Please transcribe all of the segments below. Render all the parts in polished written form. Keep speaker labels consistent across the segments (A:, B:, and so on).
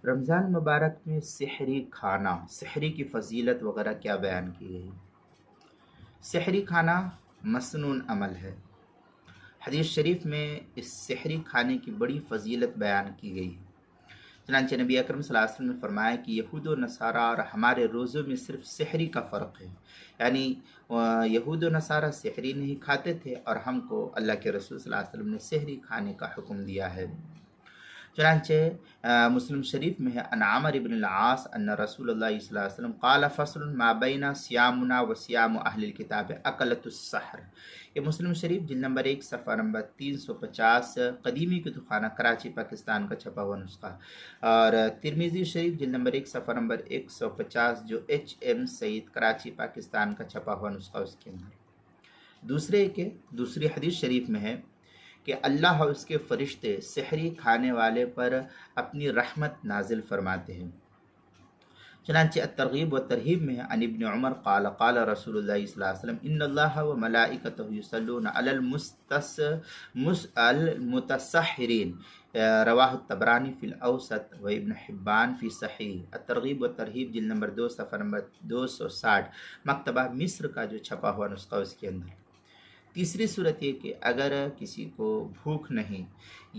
A: رمضان مبارک میں سحری کھانا، سحری کی فضیلت وغیرہ کیا بیان کی گئی؟ سحری کھانا مسنون عمل ہے۔ حدیث شریف میں اس سحری کھانے کی بڑی فضیلت بیان کی گئی ہے۔ چنانچہ نبی اکرم صلی اللہ علیہ وسلم نے فرمایا کہ یہود و نصارہ اور ہمارے روزوں میں صرف سحری کا فرق ہے، یعنی یہود و نصارہ سحری نہیں کھاتے تھے اور ہم کو اللہ کے رسول صلی اللہ علیہ وسلم نے سحری کھانے کا حکم دیا ہے۔ چنانچہ مسلم شریف میں ہے ان عمر بن العاص ان رسول اللہ صلی اللہ علیہ وسلم قال فصل ما بین صیامنا و صیام اہل الکتاب اکلۃ السحر۔ یہ مسلم شریف جلد نمبر 1 صفحہ نمبر 350 قدیمی کتب خانہ کراچی پاکستان کا چھپا ہوا نسخہ، اور ترمذی شریف جلد نمبر 1 صفحہ نمبر 150 جو HM سعید کراچی پاکستان کا چھپا ہوا نسخہ، اس کے اندر دوسری حدیث شریف میں ہے کہ اللہ اور اس کے فرشتے سحری کھانے والے پر اپنی رحمت نازل فرماتے ہیں۔ چنانچہ الترغیب و ترہیب میں ہے ان ابن عمر قال قال رسول اللہ صلی اللہ علیہ وسلم ان اللہ و ملائکتہ یصلون علی المتسحرین، رواہ الطبرانی فی الاوسط و ابن حبان فی صحیح۔ الترغیب و ترہیب جلد نمبر 2 صفحہ نمبر 260 مکتبہ مصر کا جو چھپا ہوا نسخہ، اس کے اندر۔ تیسری صورت یہ کہ اگر کسی کو بھوک نہیں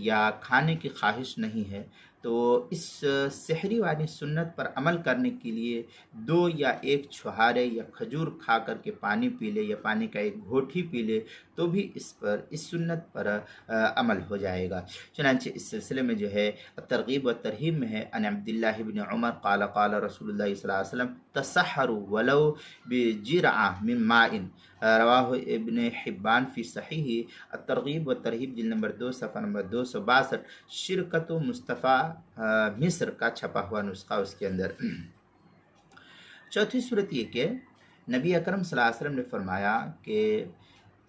A: یا کھانے کی خواہش نہیں ہے تو اس سحری والی سنت پر عمل کرنے کے لیے 2 یا 1 چھہارے یا کھجور کھا کر کے پانی پی لے یا پانی کا 1 گھوٹ ہی پی لے تو بھی اس سنت پر عمل ہو جائے گا۔ چنانچہ اس سلسلے میں جو ہے ترغیب و ترہیب میں ہے ان عبداللہ بن عمر قال قال رسول اللہ صلی اللہ علیہ وسلم تسحروا ولو بجرعہ من ماء، رواہ ابن حبان فی صحیح۔ الترغیب و ترہیب جلد نمبر 2 صفحہ نمبر 262 شرکت و مصطفیٰ مصر کا چھپا ہوا نسخہ، اس کے اندر۔ چوتھی صورت یہ کہ نبی اکرم صلی اللہ علیہ وسلم نے فرمایا کہ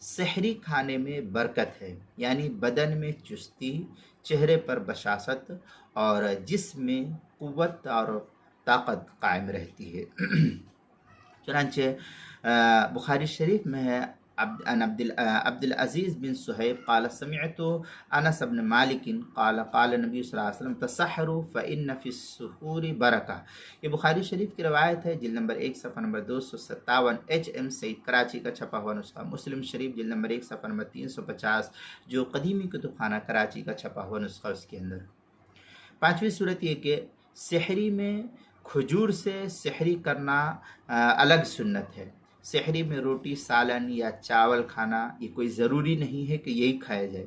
A: سحری کھانے میں برکت ہے، یعنی بدن میں چستی، چہرے پر بشاشت اور جسم میں قوت اور طاقت قائم رہتی ہے۔ چنانچہ بخاری شریف میں ہے عبد العزیز بن صہیب قال سمعت انس بن مالک قال قال نبی صلی اللہ علیہ وسلم تسحروا فإن فی السحور برکہ۔ یہ بخاری شریف کی روایت ہے، جلد نمبر 1 صفحہ نمبر 257 HM سعید کراچی کا چھپا ہوا نسخہ۔ مسلم شریف جلد نمبر 1 صفحہ نمبر 350 جو قدیمی کتب خانہ کراچی کا چھپا ہوا نسخہ، اس کے اندر۔ پانچویں صورت یہ کہ سحری میں کھجور سے سحری کرنا الگ سنت ہے۔ سحری میں روٹی، سالن یا چاول کھانا یہ کوئی ضروری نہیں ہے کہ یہی کھایا جائے،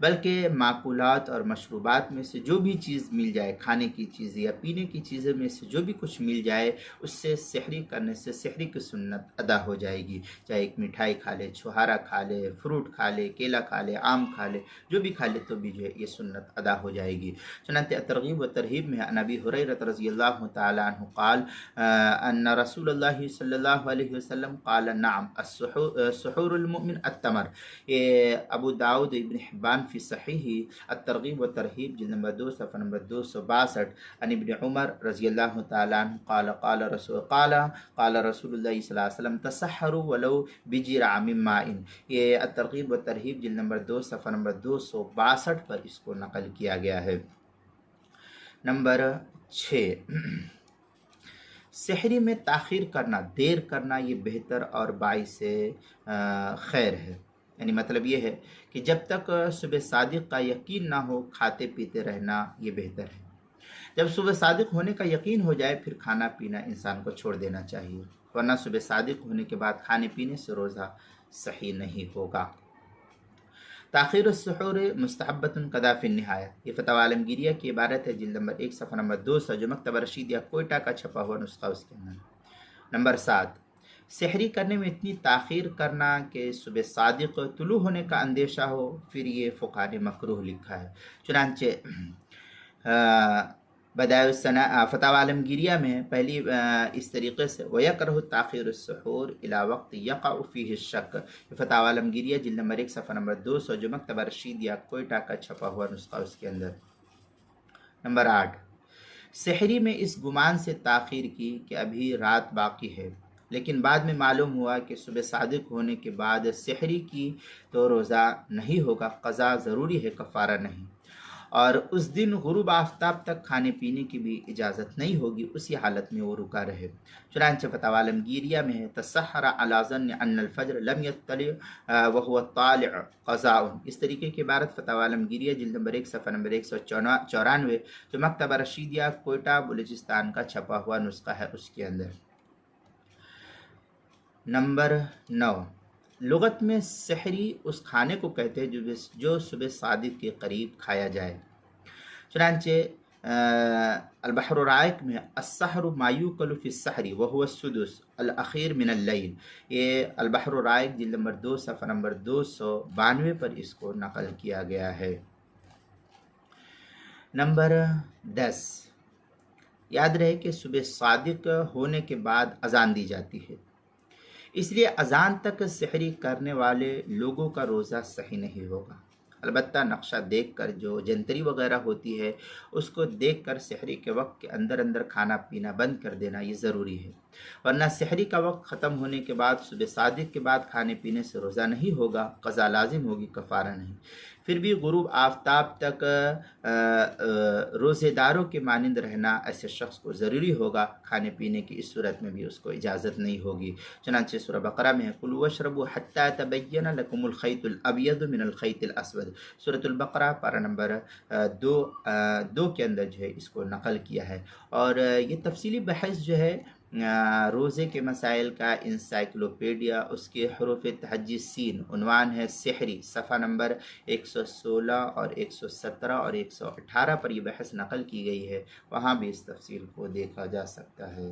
A: بلکہ معقولات اور مشروبات میں سے جو بھی چیز مل جائے، کھانے کی چیزیں یا پینے کی چیزیں میں سے جو بھی کچھ مل جائے، اس سے سحری کرنے سے سحری کی سنت ادا ہو جائے گی۔ چاہے ایک مٹھائی کھا لے، چھہارا کھا لے، فروٹ کھا لے، کیلا کھا لے، آم کھا لے، جو بھی کھا لے تو بھی جو ہے یہ سنت ادا ہو جائے گی۔ چنانچہ ترغیب و ترہیب میں عن ابی ہریرہ رضی اللہ تعالی عنہ قال ان رسول اللہ صلی اللہ علیہ وسلم قال نعم سحور المؤمن التمر۔ یہ ابو داؤد ابن حبان فی صحیح۔ الترغیب و ترہیب جلد نمبر 2 صفحہ نمبر 262 عن ابن عمر رضی اللہ تعالی عنہ قال قال رسول اللہ صلی اللہ علیہ وسلم تسحروا ولو بجرع من ماء۔ یہ الترغیب و ترہیب جلد نمبر 2 صفحہ نمبر 262 پر اس کو نقل کیا گیا ہے۔ نمبر 6، سحری میں تاخیر کرنا، دیر کرنا یہ بہتر اور باعث خیر ہے۔ یعنی مطلب یہ ہے کہ جب تک صبح صادق کا یقین نہ ہو کھاتے پیتے رہنا یہ بہتر ہے۔ جب صبح صادق ہونے کا یقین ہو جائے پھر کھانا پینا انسان کو چھوڑ دینا چاہیے، ورنہ صبح صادق ہونے کے بعد کھانے پینے سے روزہ صحیح نہیں ہوگا۔ تاخیر السحور مستحبۃ قضا فی النہایہ، یہ فتاوی عالمگیریہ کی عبارت ہے، جلد نمبر 1 صفحہ نمبر 200 جو مکتبہ رشیدیہ کوئٹہ کا چھپا ہوا نسخہ، اس کے اندر۔ نمبر 7، سحری کرنے میں اتنی تاخیر کرنا کہ صبح صادق طلوع ہونے کا اندیشہ ہو، پھر یہ فقہاء نے مکروہ لکھا ہے۔ چنانچہ بدائع الثناء فتاوی عالمگیریہ میں پہلی اس طریقے سے وَيَكْرَهُ تَأْخِيرُ السُّحُورِ إِلَى وَقْتٍ يَقَعُ فِيهِ الشَّكُّ، یہ فتاوی عالمگیریہ جلد نمبر 1 صفحہ نمبر 200 جو مکتبہ رشیدیہ کوئٹہ کا چھپا ہوا نسخہ، اس کے اندر۔ نمبر 8، سحری میں اس گمان سے تاخیر کی کہ ابھی رات باقی ہے، لیکن بعد میں معلوم ہوا کہ صبح صادق ہونے کے بعد سحری کی تو روزہ نہیں ہوگا، قضا ضروری ہے، کفارہ نہیں۔ اور اس دن غروب آفتاب تک کھانے پینے کی بھی اجازت نہیں ہوگی، اسی حالت میں وہ رکا رہے۔ چنانچہ فتاوی عالمگیریہ میں ہے تسحر علی ظن ان الفجر لم یطلع وهو طالع قضاء۔ اس طریقے کی عبارت فتاوی عالمگیریہ جلد نمبر 1 صفحہ نمبر 194 جو مکتبہ رشیدیہ کوئٹہ بلوچستان کا چھپا ہوا نسخہ ہے اس کے اندر۔ نمبر 9، لغت میں سحری اس کھانے کو کہتے ہیں جو صبح صادق کے قریب کھایا جائے۔ چنانچہ البحر الرائق میں السحر ما یوکل فی السحر وهو السدس الاخیر من اللیل، یہ البحر الرائق جلد نمبر 2 صفحہ نمبر 292 پر اس کو نقل کیا گیا ہے۔ نمبر 10، یاد رہے کہ صبح صادق ہونے کے بعد اذان دی جاتی ہے، اس لیے اذان تک سحری کرنے والے لوگوں کا روزہ صحیح نہیں ہوگا۔ البتہ نقشہ دیکھ کر جو جنتری وغیرہ ہوتی ہے اس کو دیکھ کر سحری کے وقت کے اندر اندر کھانا پینا بند کر دینا یہ ضروری ہے، ورنہ سحری کا وقت ختم ہونے کے بعد صبح صادق کے بعد کھانے پینے سے روزہ نہیں ہوگا، قضا لازم ہوگی، کفارہ نہیں۔ پھر بھی غروب آفتاب تک روزے داروں کے مانند رہنا ایسے شخص کو ضروری ہوگا، کھانے پینے کی اس صورت میں بھی اس کو اجازت نہیں ہوگی۔ چنانچہ سورہ بقرہ میں ہے کلوا واشربوا حتی تبین لکم الخیط الابیض من الخیط الاسود، سورۃ البقرہ پارہ نمبر 2 کے اندر جو ہے اس کو نقل کیا ہے۔ اور یہ تفصیلی بحث جو ہے روزے کے مسائل کا انسائکلوپیڈیا، اس کے حروف تہجی سین، عنوان ہے سحری، صفحہ نمبر 116 اور 117 اور 118 پر یہ بحث نقل کی گئی ہے، وہاں بھی اس تفصیل کو دیکھا جا سکتا ہے۔